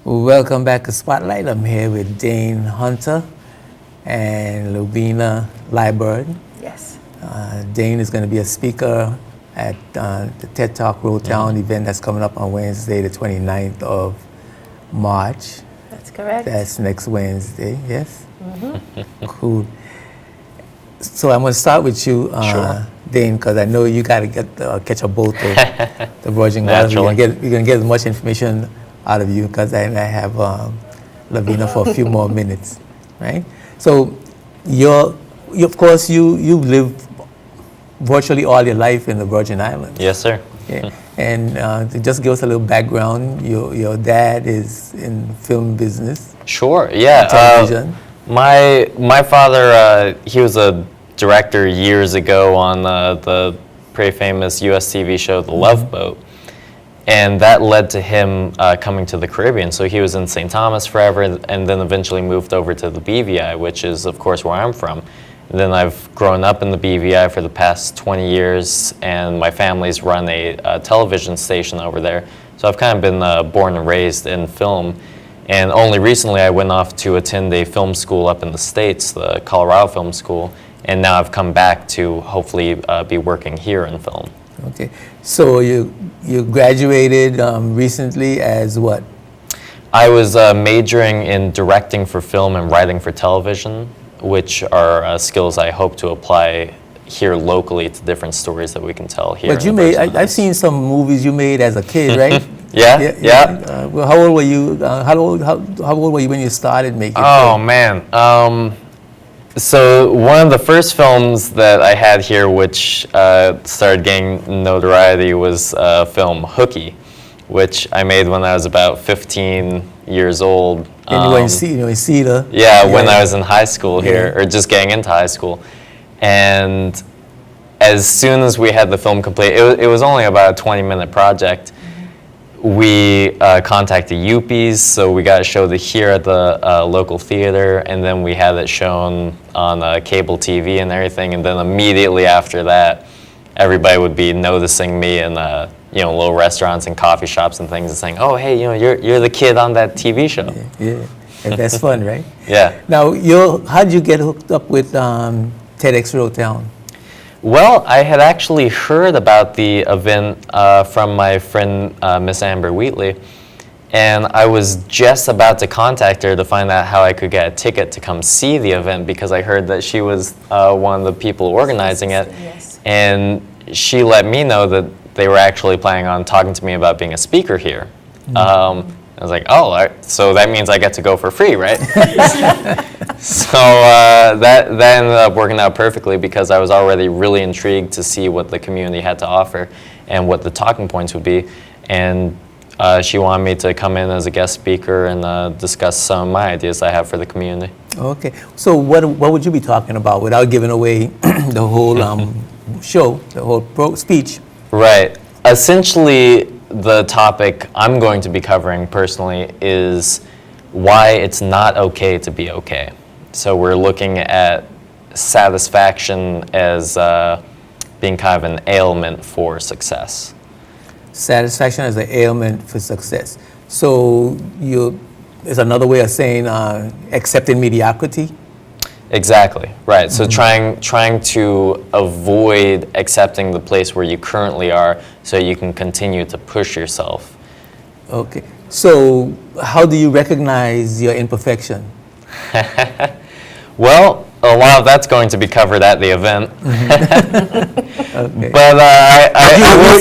Welcome back to Spotlight. I'm here with Dane Hunter and Lubina Liburd. Yes. Dane is going to be a speaker at the TEDxROADTOWN event that's coming up on Wednesday, the 29th of March. That's correct. That's next Wednesday, yes? Cool. So I'm going to start with you, Sure. Dane, because I know you got to catch a boat to the Virgin Islands. We're going to get as much information out of you because I have Lavina for a few more minutes, right? So of course, you've lived virtually all your life in the Virgin Islands. Yes, sir. Yeah. And to just give us a little background, your dad is in film business. Sure, yeah. Television. My father, he was a director years ago on the pretty famous U.S. TV show, The Love Boat. And that led to him coming to the Caribbean. So he was in St. Thomas forever and then eventually moved over to the BVI, which is, of course, where I'm from. And then I've grown up in the BVI for the past 20 years, and my family's run a television station over there. So I've kind of been born and raised in film. And only recently I went off to attend a film school up in the States, the Colorado Film School. And now I've come back to hopefully be working here in film. Okay, so you graduated recently as what? I was majoring in directing for film and writing for television, which are skills I hope to apply here locally to different stories that we can tell here. But you made, I've seen some movies you made as a kid, right? Yeah. Well, how old were you? How old were you when you started making? Oh film? man. So one of the first films that I had here, which started getting notoriety, was film Hooky, which I made when I was about 15 years old. And you were in Cedar. Yeah, when I was in high school here, or just getting into high school. And as soon as we had the film complete, it was only about a 20-minute project. We contacted Yuppies, so we got it showed here at the local theater, and then we had it shown on cable TV and everything. And then immediately after that, everybody would be noticing me in little restaurants and coffee shops and things, and saying, "Oh, hey, you're the kid on that TV show." Yeah. And that's fun, right? Yeah. Now, how did you get hooked up with TEDxROADTOWN? Well, I had actually heard about the event from my friend Miss Amber Wheatley, and I was just about to contact her to find out how I could get a ticket to come see the event, because I heard that she was one of the people organizing it. Yes. And she let me know that they were actually planning on talking to me about being a speaker here. I was like, oh, so that means I get to go for free, right? So that ended up working out perfectly, because I was already really intrigued to see what the community had to offer and what the talking points would be. And she wanted me to come in as a guest speaker and discuss some of my ideas I have for the community. Okay. So what would you be talking about without giving away the whole show, the whole speech? Right. Essentially, the topic I'm going to be covering personally is why it's not okay to be okay. So we're looking at satisfaction as being kind of an ailment for success. Satisfaction as an ailment for success. So is another way of saying accepting mediocrity? Exactly, right. So trying to avoid accepting the place where you currently are so you can continue to push yourself. Okay. So how do you recognize your imperfection? Well, a lot of that's going to be covered at the event. Okay. But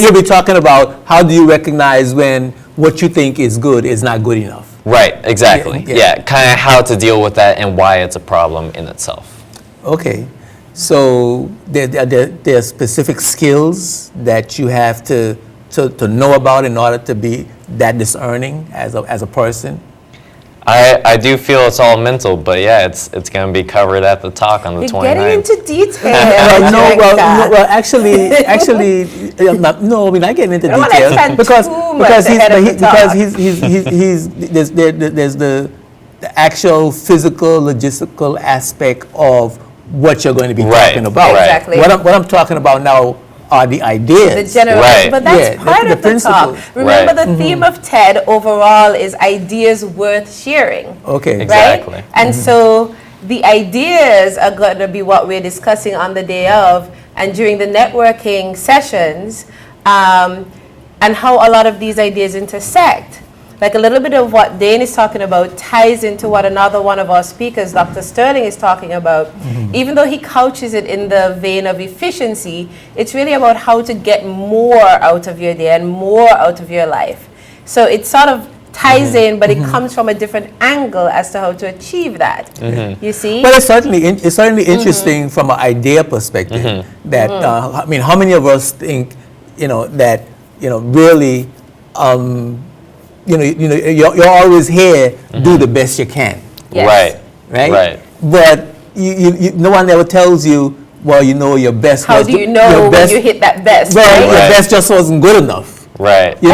you'll be talking about how do you recognize when what you think is good is not good enough. Right, exactly. Yeah, kind of how to deal with that and why it's a problem in itself. Okay, so there are specific skills that you have to know about in order to be that discerning as a person. I do feel it's all mental, but yeah, it's going to be covered at the talk on the 29th. You're getting into detail. Actually, no, we're not getting into detail because there's the actual physical, logistical aspect of what you're going to be talking about. Right. Exactly. What I'm talking about now, are the ideas. The general, Right. but that's Yeah, part the of the talk. principles. Remember, Right. the theme of TED overall is ideas worth sharing. Okay. Exactly. Right? And so the ideas are going to be what we're discussing on the day of and during the networking sessions, and how a lot of these ideas intersect. Like a little bit of what Dane is talking about ties into what another one of our speakers, Dr. Sterling, is talking about. Even though he couches it in the vein of efficiency, it's really about how to get more out of your day and more out of your life. So it sort of ties in, but it comes from a different angle as to how to achieve that. You see? But it's certainly interesting from an idea perspective that I mean, how many of us think that really you're always here, do the best you can, Yes. right? But no one ever tells you, well, your best. How do you know when you hit that best? Well, Right? your best just wasn't good enough. Right. Your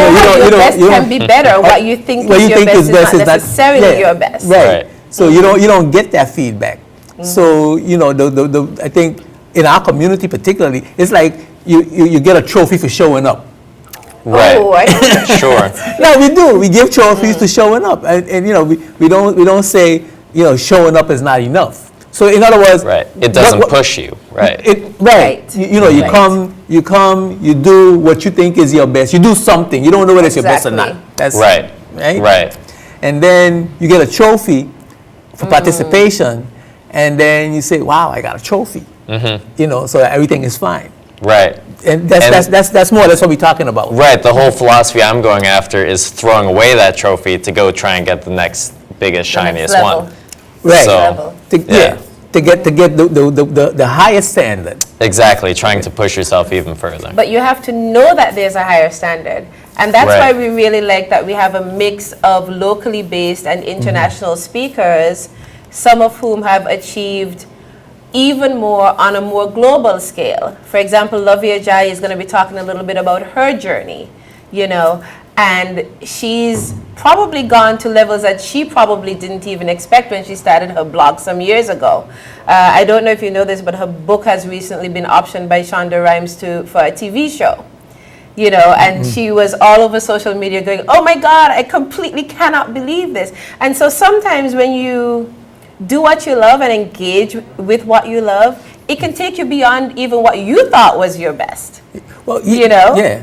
best can be better. What you think is your best is not necessarily your best. Right. So you don't get that feedback. So I think in our community particularly, it's like you get a trophy for showing up. Right. Oh, Sure. No, we do. We give trophies to showing up, and we don't say showing up is not enough. So in other words, Right. It doesn't push you. Right. Right. You come, you do what you think is your best. You do something. You don't know whether it's your best or not. Exactly. That's Right. Right. Right. And then you get a trophy for participation, and then you say, "Wow, I got a trophy." So everything is fine. Right. And that's more or less what we're talking about. Right. The whole philosophy I'm going after is throwing away that trophy to go try and get the next biggest, The next shiniest level. one. Right. So, To get the highest standard. exactly. Trying to push yourself even further. But you have to know that there's a higher standard. And that's Right. why we really like that we have a mix of locally based and international speakers, some of whom have achieved even more on a more global scale. For example, Lavia Jai is going to be talking a little bit about her journey, and she's probably gone to levels that she probably didn't even expect when she started her blog some years ago. I don't know if you know this, but her book has recently been optioned by Shonda Rhimes for a TV show. And she was all over social media going, "Oh my God, I completely cannot believe this." And so sometimes when you do what you love and engage with what you love, it can take you beyond even what you thought was your best. Well, Yeah.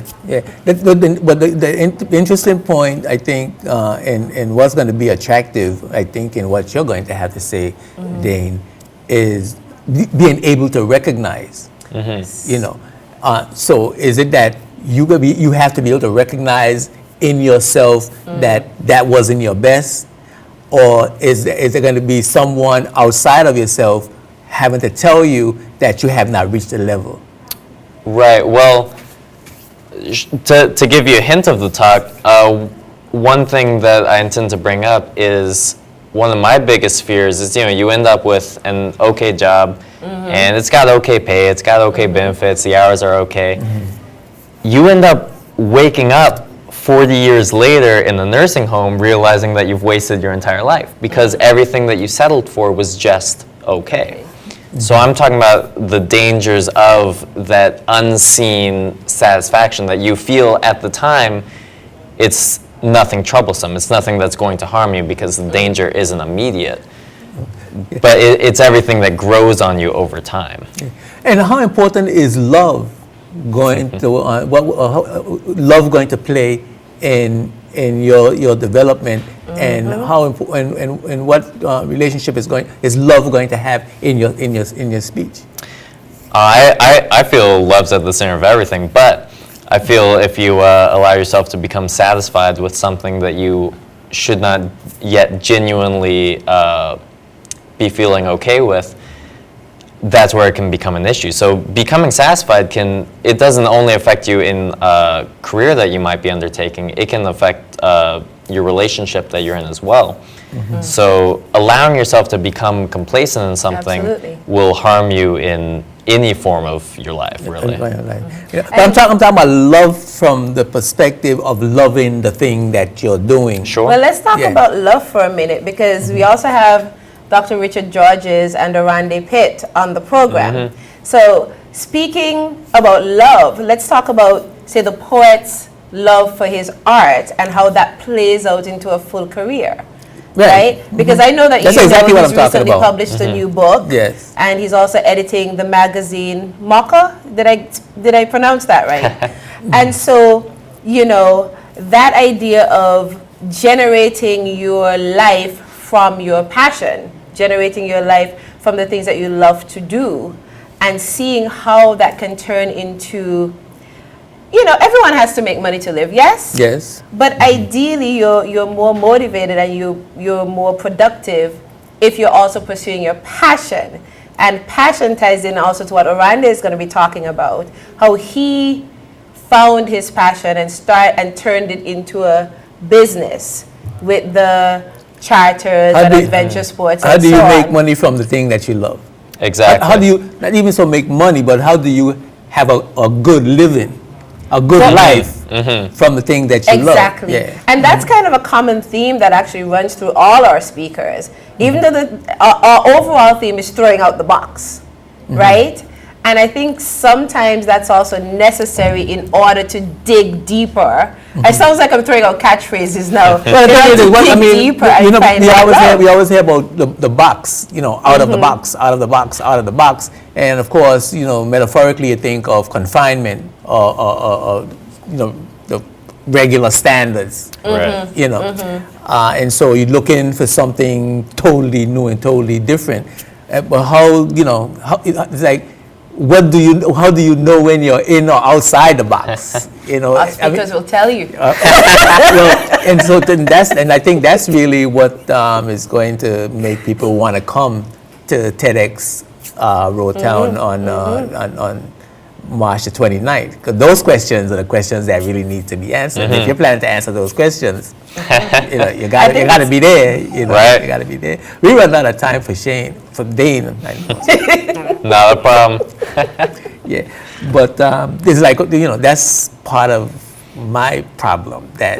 But the interesting point, I think, and what's going to be attractive, I think, in what you're going to have to say, Dane, is being able to recognize. So is it that you have to be able to recognize in yourself that wasn't your best, or is there going to be someone outside of yourself having to tell you that you have not reached the level? Right. Well, to give you a hint of the talk, one thing that I intend to bring up is one of my biggest fears is, you end up with an okay job, and it's got okay pay, it's got okay benefits, the hours are okay. You end up waking up 40 years later in a nursing home realizing that you've wasted your entire life because everything that you settled for was just okay. So I'm talking about the dangers of that unseen satisfaction that you feel at the time. It's nothing troublesome. It's nothing that's going to harm you because the danger isn't immediate. But it's everything that grows on you over time. And how important is love going to love going to play in your development, and how important and what relationship is love going to have in your speech? I feel love's at the center of everything, but I feel if you allow yourself to become satisfied with something that you should not yet genuinely be feeling okay with, that's where it can become an issue. So becoming satisfied it doesn't only affect you in a career that you might be undertaking, it can affect your relationship that you're in as well. So allowing yourself to become complacent in something Absolutely. will harm you in any form of your life, really. But I'm talking about love from the perspective of loving the thing that you're doing. Sure. Well, let's talk about love for a minute, because we also have Dr. Richard Georges and Arande Pitt on the program. So speaking about love, let's talk about, say, the poet's love for his art and how that plays out into a full career. Right? Because I know that That's you exactly know what he's I'm talking recently about. published a new book. Yes. And he's also editing the magazine Mocha. Did I pronounce that right? And so, you know, that idea of generating your life from your passion, generating your life from the things that you love to do, and seeing how that can turn into, you know, everyone has to make money to live, yes? Yes. But ideally, you're more motivated and you're more productive if you're also pursuing your passion. And passion ties in also to what Orlando is going to be talking about, how he found his passion and turned it into a business with the charters and adventure sports. How and do you so make on. money from the thing that you love? Exactly. How do you, not even so make money, but how do you have a good living, a good life from the thing that you love? Exactly. Yeah. And that's kind of a common theme that actually runs through all our speakers. Even though our overall theme is throwing out the box, right? And I think sometimes that's also necessary in order to dig deeper. It sounds like I'm throwing out catchphrases now. Well, the thing is, dig deeper and you know, find we out always hear about the box, you know, out of the box, out of the box, out of the box. And of course, you know, metaphorically, you think of confinement or you know, the regular standards, Right. you know. And so you're looking for something totally new and totally different. But how, you know, it's like, how do you know when you're in or outside the box? You know, Our speakers will tell you. well, and so then I think that's really what is going to make people want to come to TEDx Roadtown on March the 29th. Because those questions are the questions that really need to be answered. If you're planning to answer those questions, you know, you gotta be there. You know, Right. you gotta be there. We run out of time for Dane. Not a problem. Yeah, but it's like, you know, that's part of my problem, that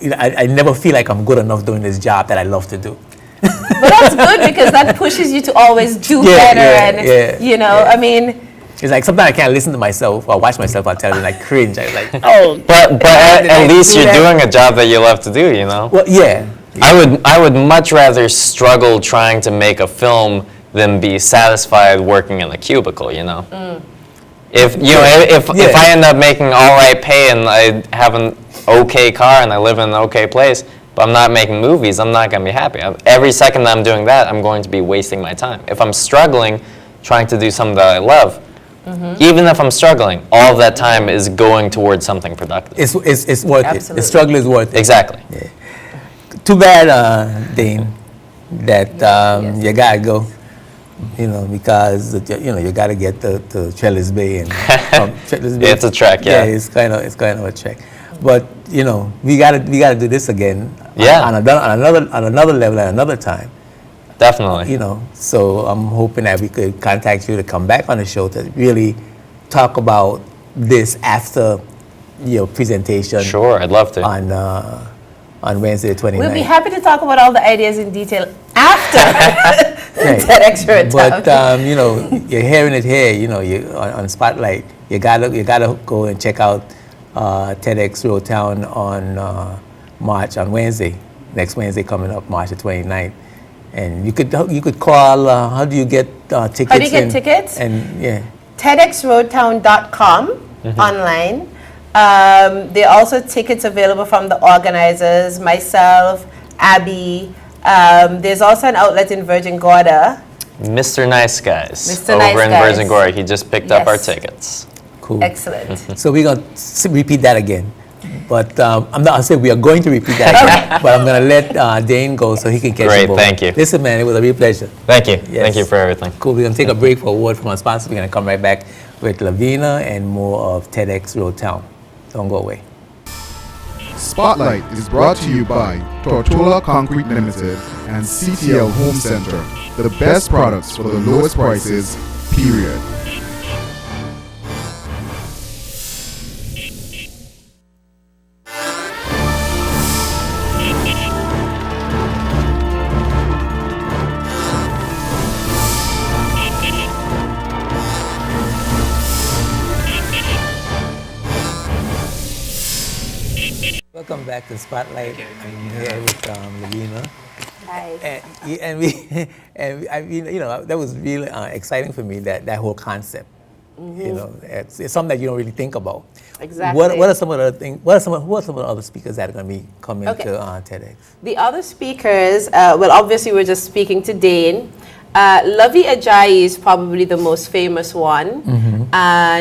you know, I never feel like I'm good enough doing this job that I love to do. But that's good because that pushes you to always do better. You know, I mean, it's like sometimes I can't listen to myself or watch myself on television, I cringe. I'm like, oh, But at least you're doing a job that you love to do, you know? well, yeah. I would much rather struggle trying to make a film than be satisfied working in a cubicle, you know? If you know, if I end up making all right pay and I have an okay car and I live in an okay place, but I'm not making movies, I'm not going to be happy. Every second that I'm doing that, I'm going to be wasting my time. If I'm struggling trying to do something that I love, even if I'm struggling, all of that time is going towards something productive. It's worth Absolutely. it. The struggle is worth it. Exactly. Yeah. Too bad, Dane, that you gotta go. You know, because you know you gotta get to Trellis Bay and from Trellis Bay. Yeah, it's a trek. Yeah. It's kind of a trek. But you know, we gotta do this again. Yeah. On another level at another time. Definitely. You know, so I'm hoping that we could contact you to come back on the show to really talk about this after your presentation. Sure, I'd love to. On Wednesday the 29th. we'll be happy to talk about all the ideas in detail after Right. TEDx Roadtown. But you know, you're hearing it here. You know, you on Spotlight. You gotta go and check out TEDx Roadtown on Wednesday, next Wednesday coming up, March the 29th. And you could call. How do you get tickets? How do you get tickets? And yeah. TEDxROADTOWN.com online. There are also tickets available from the organizers, myself, Abby. There's also an outlet in Virgin Gorda. Mr. Nice Guys Mr. over Nice in Guys. Virgin Gorda. He just picked up our Yes. tickets. Cool. Excellent. So we're going to repeat that again. But I'll say we are going to repeat that again. But I'm going to let Dane go so he can catch Great, the boat. thank you. Listen, man, it was a real pleasure. Thank you. Yes. Thank you for everything. Cool. We're going to take a break for a word from our sponsor. We're going to come right back with Lavina and more of TEDx Roadtown. Don't go away. Spotlight is brought to you by Tortola Concrete Limited and CTL Home Center. The best products for the lowest prices, period. welcome back to Spotlight. I'm here with Lavina. Hi. I mean, you know, that was really exciting for me, that whole concept. You know, it's something that you don't really think about. Exactly. What are some of the things? Who are some of the other speakers that are going to be coming to TEDx? The other speakers, well, obviously we're just speaking to Dane. Lavi Ajayi is probably the most famous one.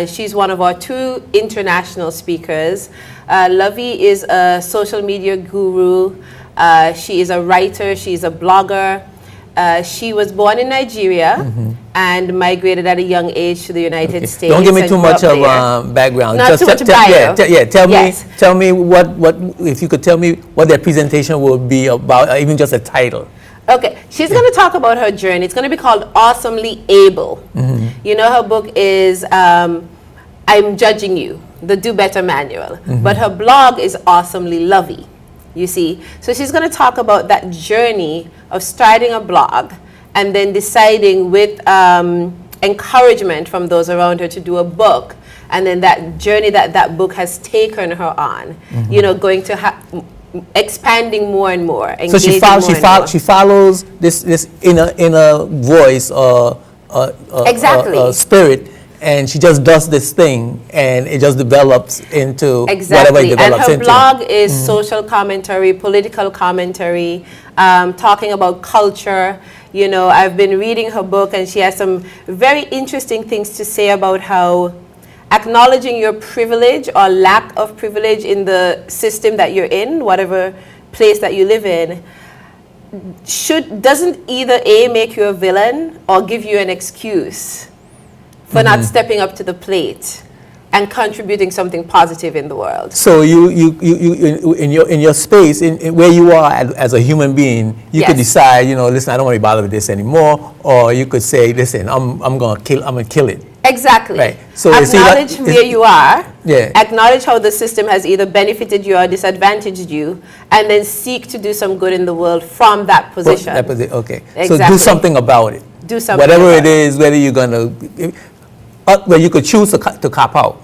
She's one of our 2 international speakers. Lavi is a social media guru. She is a writer. She's a blogger. She was born in Nigeria and migrated at a young age to the United States. Don't give me too much of background. Not too much bio. Tell me what if you could tell me what their presentation will be about, even just a title. Okay, she's going to talk about her journey. It's going to be called Awesomely Able. You know, her book is I'm Judging You, the Do Better Manual. But her blog is Awesomely Lovey, you see. So she's going to talk about that journey of starting a blog and then deciding with encouragement from those around her to do a book. And then that journey that book has taken her on, you know, going to expanding more and more. So she follows this inner voice or exactly. Spirit, and she just does this thing, and it just develops into whatever it develops into. And her blog is social commentary, political commentary, talking about culture. You know, I've been reading her book, and she has some very interesting things to say about how acknowledging your privilege or lack of privilege in the system that you're in, whatever place that you live in, doesn't either A, make you a villain or give you an excuse for not stepping up to the plate and contributing something positive in the world. So you in your space, in where you are as a human being, you could decide, you know, listen, I don't want to be bothered with this anymore, or you could say, listen, I'm gonna kill it. Exactly. Right. So acknowledge where you are. Yeah. Acknowledge how the system has either benefited you or disadvantaged you, and then seek to do some good in the world from that position. Okay. Exactly. So do something about it. Do something. Whatever it is, whether you're gonna, well, you could choose to cop out.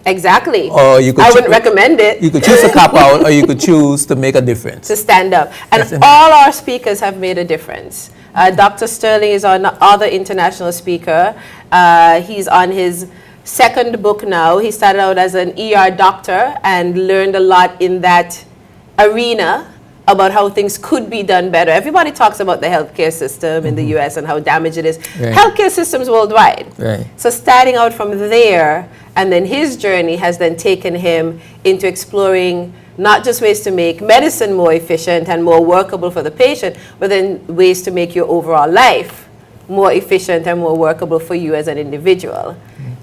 Exactly. Or you could I wouldn't recommend it. You could choose to cop out, or you could choose to make a difference. To stand up. And all our speakers have made a difference. Dr. Sterling is our other international speaker. He's on his 2nd book now. He started out as an ER doctor and learned a lot in that arena about how things could be done better. Everybody talks about the healthcare system in the US and how damaged it is. Right. Healthcare systems worldwide. Right. So starting out from there, and then his journey has then taken him into exploring not just ways to make medicine more efficient and more workable for the patient, but then ways to make your overall life more efficient and more workable for you as an individual.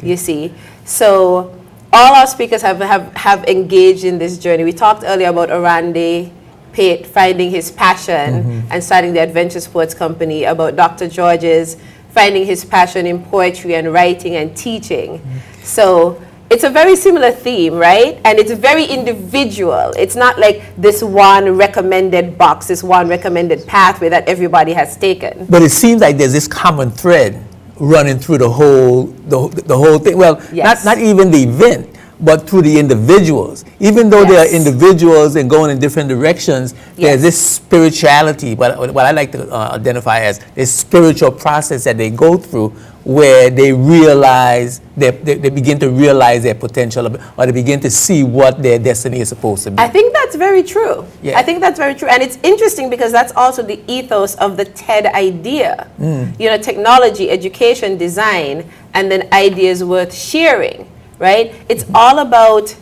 You see? So all our speakers have engaged in this journey. We talked earlier about Orande Pate finding his passion and starting the adventure sports company, about Dr. George's finding his passion in poetry and writing and teaching. So it's a very similar theme, right? And it's very individual. It's not like this one recommended box, this one recommended pathway that everybody has taken. But it seems like there's this common thread running through the whole thing. Well, not even the event, but through the individuals. Even though they are individuals and going in different directions, there's this spirituality, what I like to identify as this spiritual process that they go through, where they realize, they begin to realize their potential, or they begin to see what their destiny is supposed to be. I think that's very true. Yeah. I think that's very true. And it's interesting because that's also the ethos of the TED idea. You know, technology, education, design, and then ideas worth sharing, right? It's all about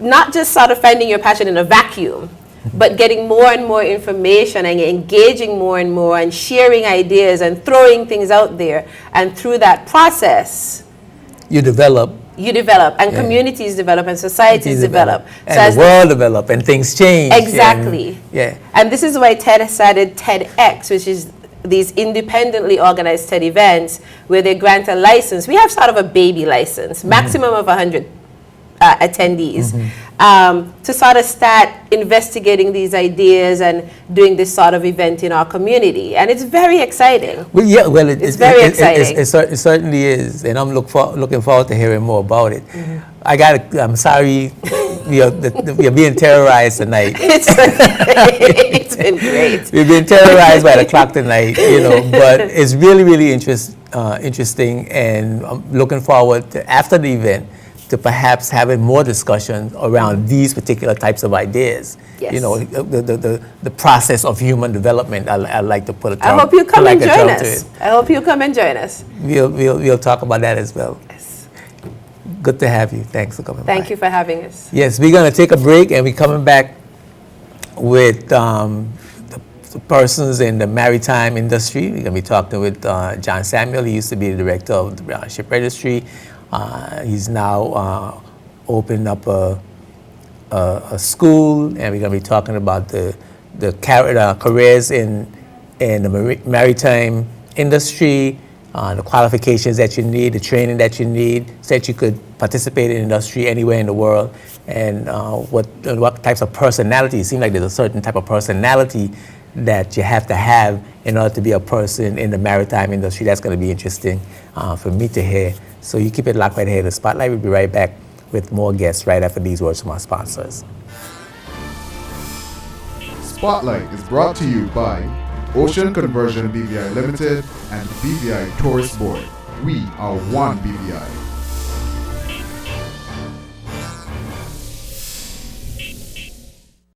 not just sort of finding your passion in a vacuum, but getting more and more information and engaging more and more and sharing ideas and throwing things out there. And through that process, you develop, and communities develop, and societies develop. And the world develop, and things change. Exactly. And this is why TED started TEDx, which is these independently organized TED events where they grant a license. We have sort of a baby license, maximum of 100 attendees, to sort of start investigating these ideas and doing this sort of event in our community. And it's very exciting. Well, yeah, well, it's very exciting. It certainly is, and I'm looking forward to hearing more about it. I'm sorry, we are being terrorized tonight. It's been great. We've been terrorized by the clock tonight, but it's really, really interesting, and I'm looking forward to, after the event, to perhaps having more discussion around these particular types of ideas. Yes. The process of human development. I like to put a term. I hope you come and like join us. I hope you come and join us. We'll talk about that as well. Yes. Good to have you. Thanks for coming by. Thank you for having us. Yes, we're going to take a break, and we're coming back with the persons in the maritime industry. We're going to be talking with John Samuel. He used to be the director of the ship registry. He's now opened up a school, and we're going to be talking about the careers in the maritime industry, the qualifications that you need, the training that you need, so that you could participate in industry anywhere in the world, and what types of personality. It seems like there's a certain type of personality that you have to have in order to be a person in the maritime industry. That's going to be interesting for me to hear. So you keep it locked right here. The Spotlight will be right back with more guests right after these words from our sponsors. Spotlight is brought to you by Ocean Conversion BVI Limited and BVI Tourist Board. We are one BVI.